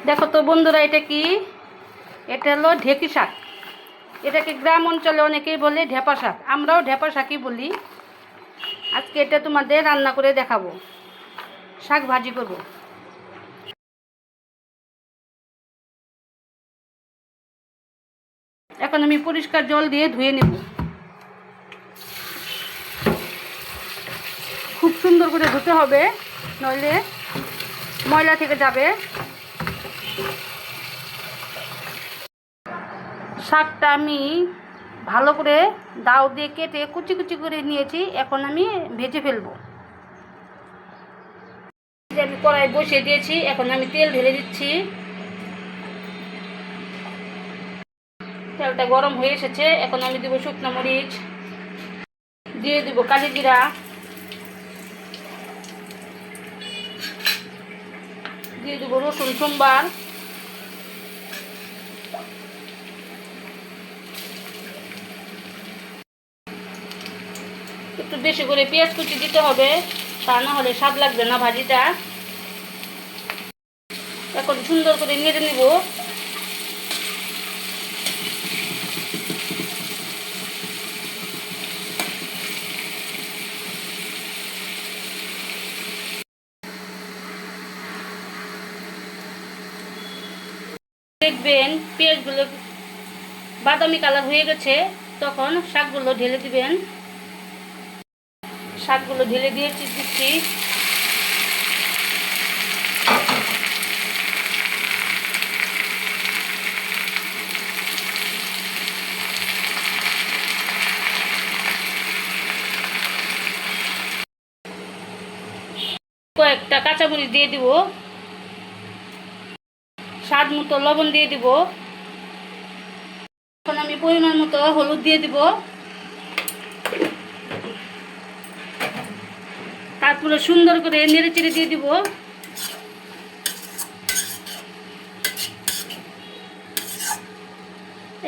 দেখো তো বন্ধুরা, এটা কি? এটা হলো ঢেঁকি শাক। এটাকে গ্রাম অঞ্চলে অনেকেই বলে ঢেপা শাক, আমরাও ঢেপা শাকই বলি। আজকে এটা তোমাদের রান্না করে দেখাবো, শাক ভাজি করব। এখন আমি পরিষ্কার জল দিয়ে ধুয়ে নেব, খুব সুন্দর করে ধুতে হবে, নইলে ময়লা থেকে যাবে। শাকটা আমি ভালো করে দাও দিয়ে কেটে কুচি কুচি করে নিয়েছি। এখন আমি ভেজে ফেলবো। আমি কড়াই বসিয়ে দিয়েছি, এখন আমি তেল ঢেলে দিচ্ছি। তেলটা গরম হয়ে এসেছে, এখন আমি দেবো শুকনো মরিচ, দিয়ে দেবো কালি জিরা, দিয়ে দেবো রসুন সোমবার, একটু বেশি করে পেঁয়াজ কুচি দিতে হবে, তা না হলে স্বাদ লাগবে না ভাজিটা। এখন সুন্দর করে নেড়ে নেব। দেখবেন পেঁয়াজগুলো বাদামি কালার হয়ে গেছে, তখন শাকগুলো ঢেলে দিবেন। শাকগুলো ঢেলে দিয়ে দিচ্ছি। কয়েকটা কাঁচামরিচ দিয়ে দিব, স্বাদ মতো লবণ দিয়ে দিব। এখন আমি পরিমাণ মতো হলুদ দিয়ে দিব, তারপরে সুন্দর করে নেড়ে চেড়ে দিয়ে দিব।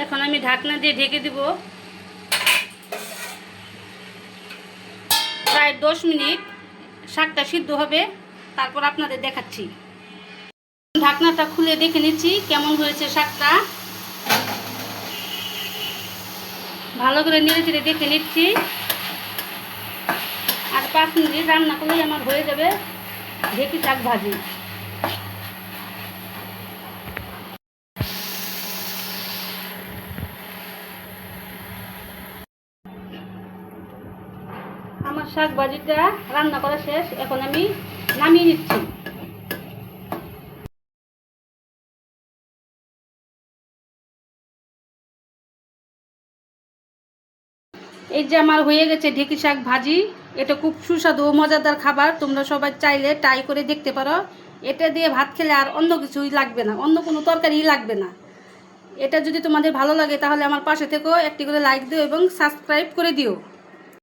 এখন আমি ঢাকনা দিয়ে ঢেকে দিব প্রায় 10 মিনিট। শাকটা সিদ্ধ হবে, তারপর আপনাদের দেখাচ্ছি। ঢাকনাটা খুলে দেখে নিচ্ছি কেমন হয়েছে শাকটা। ভালো করে নেড়ে চেড়ে দেখে নিচ্ছি। আর 5 মিনিট রান্না করলেই আমার হয়ে যাবে ঢেঁকি শাক ভাজি। আমার শাক ভাজিটা রান্না করা শেষ, এখন আমি নামিয়ে নিচ্ছি। এই যে আমার হয়ে গেছে ঢেঁকি শাক ভাজি। এটা খুব সুস্বাদু ও মজাদার খাবার, তোমরা সবাই চাইলে ট্রাই করে দেখতে পারো। এটা দিয়ে ভাত খেলে আর অন্য কিছুই লাগবে না, অন্য কোনো তরকারিই লাগবে না। এটা যদি তোমাদের ভালো লাগে তাহলে আমার পাশে থেকেও একটি করে লাইক দিও এবং সাবস্ক্রাইব করে দিও।